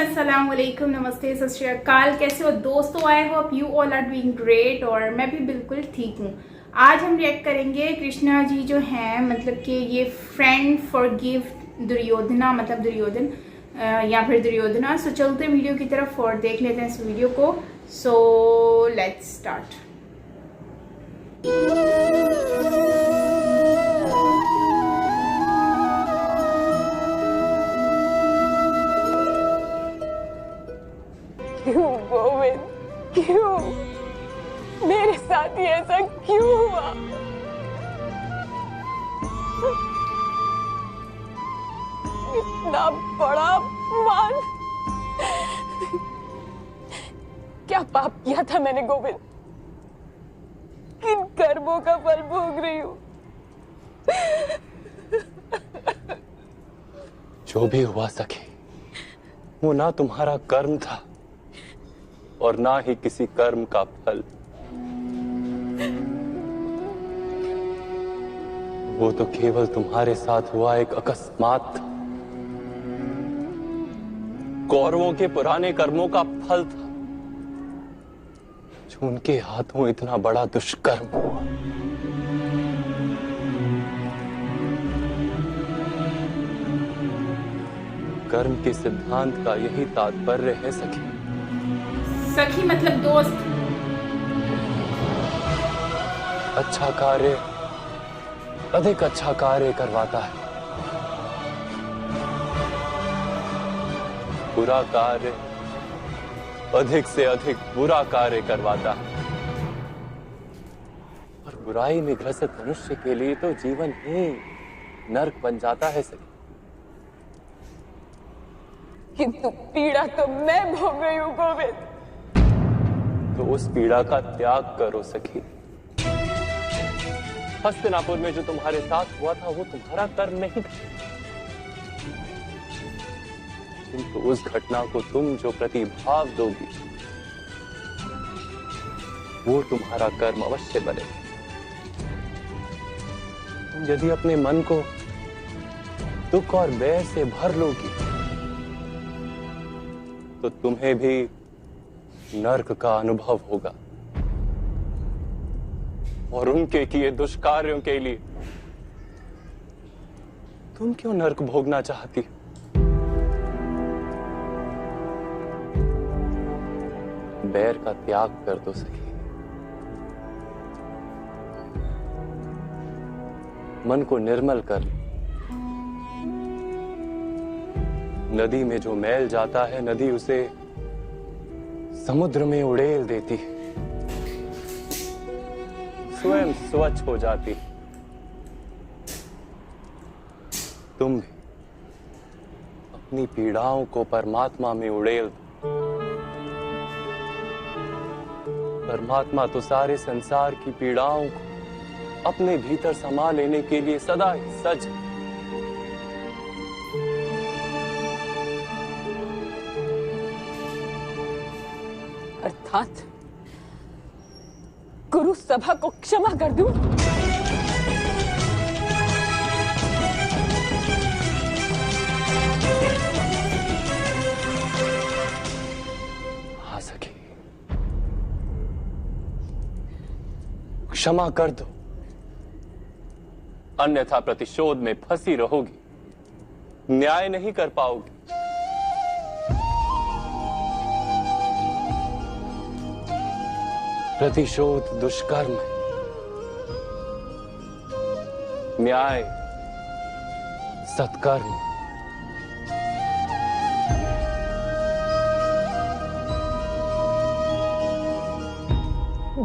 अस्सलाम वालेकुम, नमस्ते, सत श्री अकाल। कैसे हो दोस्तों? I hope you all are doing great. और मैं भी बिल्कुल ठीक हूँ। आज हम रिएक्ट करेंगे कृष्णा जी जो हैं, मतलब कि ये फ्रेंड फॉरगिव दुर्योधना, मतलब दुर्योधन या फिर दुर्योधना। सो चलते वीडियो की तरफ और देख लेते हैं इस वीडियो को। So let's start. क्यों गोविंद, क्यों मेरे साथ ही ऐसा क्यों हुआ? इतना बड़ा अपमान, क्या पाप किया था मैंने गोविंद? किन कर्मों का फल भोग रही हूँ? जो भी हुआ सखी, वो ना तुम्हारा कर्म था और ना ही किसी कर्म का फल। वो तो केवल तुम्हारे साथ हुआ एक अकस्मात था, कौरवों के पुराने कर्मों का फल था, जो उनके हाथों इतना बड़ा दुष्कर्म हुआ। कर्म के सिद्धांत का यही तात्पर्य है सखी। सखी मतलब दोस्त। अच्छा कार्य अधिक अच्छा कार्य करवाता है, बुरा कार्य अधिक से अधिक बुरा कार्य करवाता है। और बुराई में ग्रसित मनुष्य के लिए तो जीवन ही नर्क बन जाता है सखी। किंतु पीड़ा तो मैं भोग रही हूँ गोविंद। तो उस पीड़ा का त्याग करो सखी। हस्तिनापुर में जो तुम्हारे साथ हुआ था वो तुम्हारा कर्म नहीं था, किंतु उस घटना को तुम जो प्रतिभाव दोगी वो तुम्हारा कर्म अवश्य बनेगा। तुम यदि अपने मन को दुख और बैर से भर लोगी तो तुम्हें भी नर्क का अनुभव होगा। और उनके किए दुष्कार्यों के लिए तुम क्यों नर्क भोगना चाहती? बैर का त्याग कर दो सखी। मन को निर्मल कर लो। नदी में जो मैल जाता है, नदी उसे समुद्र में उड़ेल देती है, स्वयं स्वच्छ हो जाती। तुम भी अपनी पीड़ाओं को परमात्मा में उड़ेल दो। परमात्मा तो सारे संसार की पीड़ाओं को अपने भीतर समा लेने के लिए सदा ही सज। अर्थात गुरु सभा को क्षमा कर दूं? हाँ सखी, क्षमा कर दो, अन्यथा प्रतिशोध में फंसी रहोगी, न्याय नहीं कर पाओगी। प्रतिशोध दुष्कर्म है, न्याय सत्कर्म।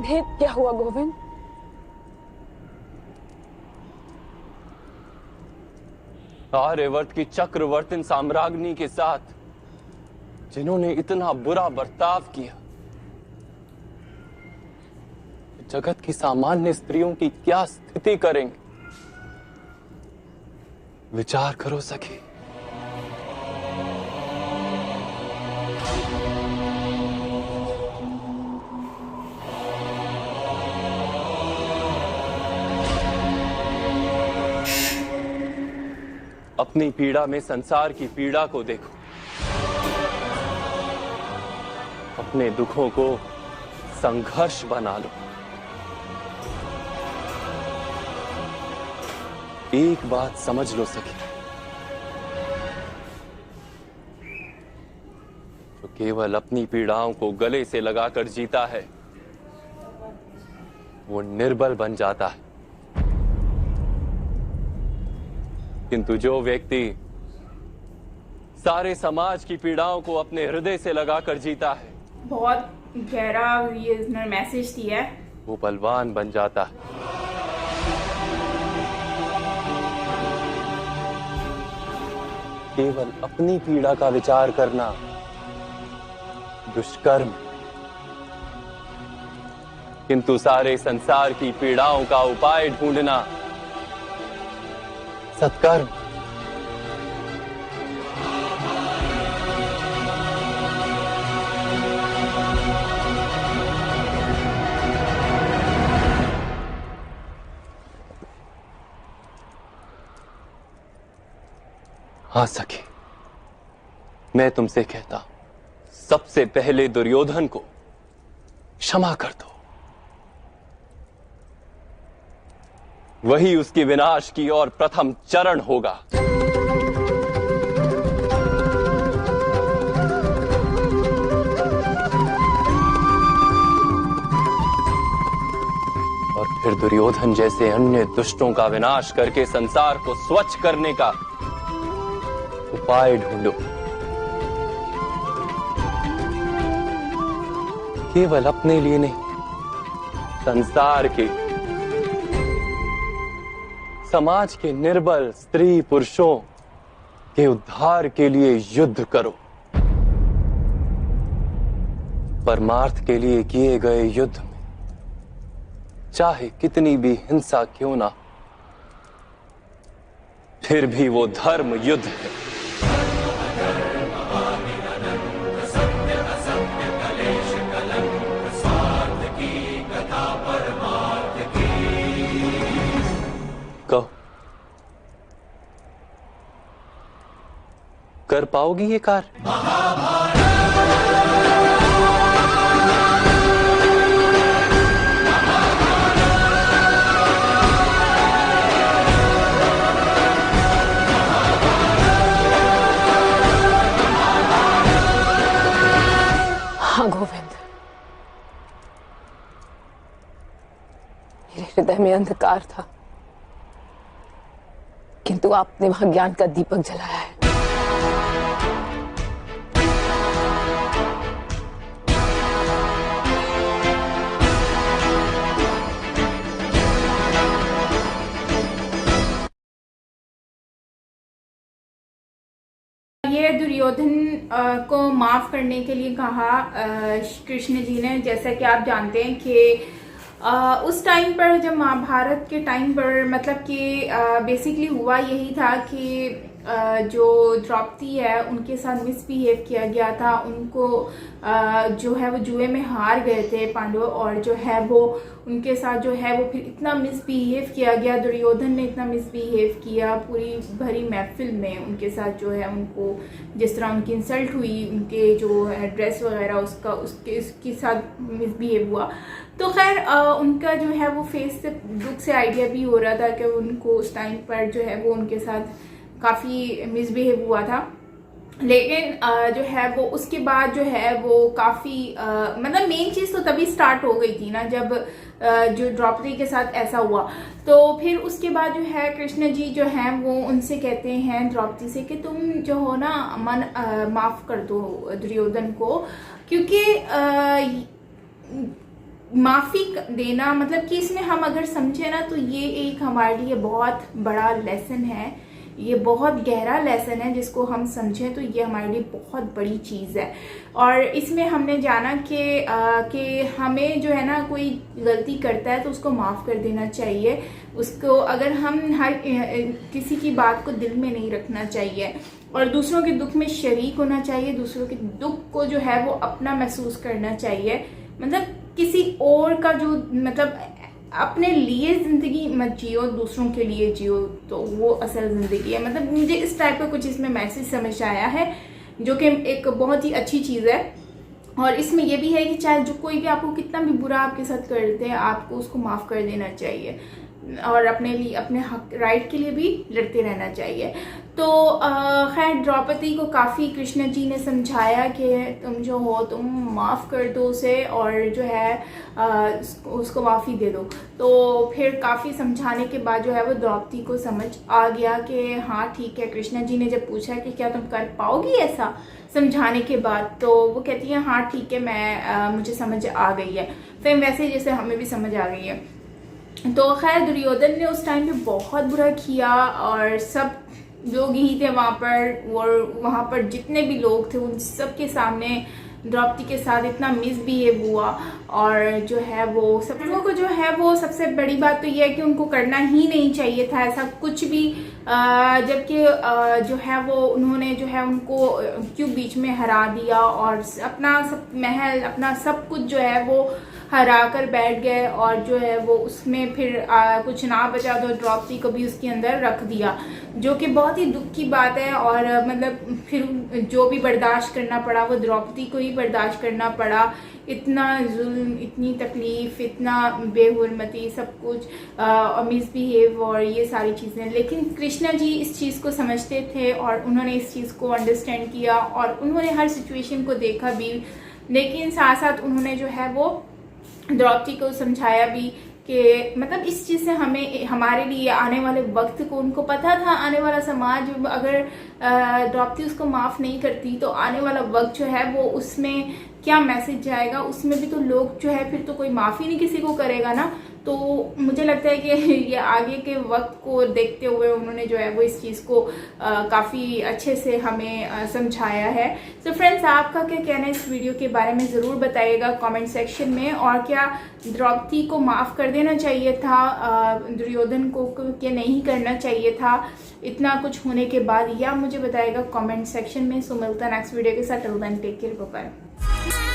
भेद क्या हुआ गोविंद? आर्यवर्त की चक्रवर्तीन साम्राज्ञी के साथ जिन्होंने इतना बुरा बर्ताव किया, जगत की सामान्य स्त्रियों की क्या स्थिति करेंगे? विचार करो सखी। अपनी पीड़ा में संसार की पीड़ा को देखो। अपने दुखों को संघर्ष बना लो। एक बात समझ लो सखी, जो केवल अपनी पीड़ाओं को गले से लगाकर जीता है वो निर्बल बन जाता है, किंतु जो व्यक्ति सारे समाज की पीड़ाओं को अपने हृदय से लगाकर जीता है, बहुत गहरा ये इसने मैसेज दिया है, वो बलवान बन जाता है। केवल अपनी पीड़ा का विचार करना दुष्कर्म, किंतु सारे संसार की पीड़ाओं का उपाय ढूंढना सत्कर्म। हाँ सखी, मैं तुमसे कहता हूं, सबसे पहले दुर्योधन को क्षमा कर दो, वही उसके विनाश की ओर प्रथम चरण होगा। और फिर दुर्योधन जैसे अन्य दुष्टों का विनाश करके संसार को स्वच्छ करने का उपाय ढूंढो। केवल अपने लिए नहीं, संसार के, समाज के निर्बल स्त्री पुरुषों के उद्धार के लिए युद्ध करो। परमार्थ के लिए किए गए युद्ध में चाहे कितनी भी हिंसा क्यों ना, फिर भी वो धर्म युद्ध है। कहो, कर पाओगी ये कार्य? हाँ गोविंद, मेरे हृदय में अंधकार था, किंतु आपने वहां ज्ञान का दीपक जलाया है। ये दुर्योधन को माफ करने के लिए कहा कृष्ण जी ने। जैसा कि आप जानते हैं कि उस टाइम पर, जब महाभारत के टाइम पर, मतलब कि बेसिकली हुआ यही था कि जो द्रौपदी है उनके साथ मिसबिहेव किया गया था। उनको जो है वो जुए में हार गए थे पांडव, और जो है वो उनके साथ जो है वो फिर इतना मिसबिहेव किया गया, दुर्योधन ने इतना मिसबिहेव किया पूरी भरी महफिल में उनके साथ, जो है उनको जिस तरह उनकी इंसल्ट हुई, उनके जो है ड्रेस वगैरह उसके साथ मिसबिहेव हुआ। तो खैर उनका जो है वो फेस से दुख से आइडिया भी हो रहा था कि उनको उस टाइम पर जो है वो उनके साथ काफ़ी मिसबिहेव हुआ था। लेकिन जो है वो उसके बाद जो है वो काफ़ी मतलब मेन चीज़ तो तभी स्टार्ट हो गई थी ना, जब जो द्रौपदी के साथ ऐसा हुआ। तो फिर उसके बाद जो है कृष्ण जी जो हैं वो उनसे कहते हैं द्रौपदी से कि तुम जो हो ना माफ़ कर दो दुर्योधन को, क्योंकि माफ़ी देना मतलब कि इसमें हम अगर समझे ना तो ये एक हमारे लिए बहुत बड़ा लेसन है, ये बहुत गहरा लेसन है। जिसको हम समझें तो ये हमारे लिए बहुत बड़ी चीज़ है। और इसमें हमने जाना कि हमें जो है ना कोई गलती करता है तो उसको माफ़ कर देना चाहिए। उसको अगर हम हर किसी की बात को दिल में नहीं रखना चाहिए, और दूसरों के दुख में शरीक होना चाहिए, दूसरों के दुख को जो है वो अपना महसूस करना चाहिए। मतलब किसी और का जो मतलब अपने लिए ज़िंदगी मत जियो, दूसरों के लिए जियो, तो वो असल ज़िंदगी है। मतलब मुझे इस टाइप का कुछ इसमें मैसेज समझ आया है, जो कि एक बहुत ही अच्छी चीज़ है। और इसमें यह भी है कि चाहे जो कोई भी आपको कितना भी बुरा आपके साथ कर देते हैं, आपको उसको माफ़ कर देना चाहिए और अपने लिए, अपने हक राइट के लिए भी लड़ते रहना चाहिए। तो खैर द्रौपदी को काफ़ी कृष्ण जी ने समझाया कि तुम जो हो तुम माफ़ कर दो उसे और जो है उसको माफ़ी दे दो। तो फिर काफ़ी समझाने के बाद जो है वो द्रौपदी को समझ आ गया कि हाँ ठीक है। कृष्ण जी ने जब पूछा कि क्या तुम कर पाओगी ऐसा समझाने के बाद, तो वो कहती है हाँ ठीक है, मैं मुझे समझ आ गई है। फिर वैसे जैसे हमें भी समझ आ गई है। तो खैर दुर्योधन ने उस टाइम पे बहुत बुरा किया और सब लोग ही थे वहाँ पर, और वहाँ पर जितने भी लोग थे उन सब के सामने द्रौपदी के साथ इतना मिसबिहेव हुआ। और जो है वो सब लोगों को जो है वो सबसे बड़ी बात तो ये है कि उनको करना ही नहीं चाहिए था ऐसा कुछ भी, जबकि जो है वो उन्होंने जो है उनको क्यों बीच में हरा दिया और अपना सब महल अपना सब कुछ जो है वो हरा कर बैठ गए और जो है वो उसमें फिर कुछ ना बचा तो द्रौपदी को भी उसके अंदर रख दिया, जो कि बहुत ही दुख की बात है। और मतलब फिर जो भी बर्दाश्त करना पड़ा वो द्रौपदी को ही बर्दाश्त करना पड़ा, इतना जुल्म, इतनी तकलीफ़, इतना बेहुरमती, सब कुछ मिसबिहेव और ये सारी चीज़ें। लेकिन कृष्ण जी इस चीज़ को समझते थे और उन्होंने इस चीज़ को अंडरस्टैंड किया और उन्होंने हर सिचुएशन को देखा भी, लेकिन साथ साथ उन्होंने जो है वो द्रौपदी को समझाया भी कि मतलब इस चीज़ से हमें हमारे लिए आने वाले वक्त को, उनको पता था आने वाला समाज अगर द्रौपदी उसको माफ़ नहीं करती तो आने वाला वक्त जो है वो उसमें क्या मैसेज जाएगा, उसमें भी तो लोग जो है फिर तो कोई माफ़ी नहीं किसी को करेगा ना। तो मुझे लगता है कि ये आगे के वक्त को देखते हुए उन्होंने जो है वो इस चीज़ को काफ़ी अच्छे से हमें समझाया है। तो फ्रेंड्स आपका क्या कहना है इस वीडियो के बारे में ज़रूर बताइएगा कमेंट सेक्शन में। और क्या द्रौपदी को माफ़ कर देना चाहिए था दुर्योधन को, क्या नहीं करना चाहिए था इतना कुछ होने के बाद, या मुझे बताइएगा कमेंट सेक्शन में। सो मिलता है नेक्स्ट वीडियो के साथ। Till then take care, bye bye.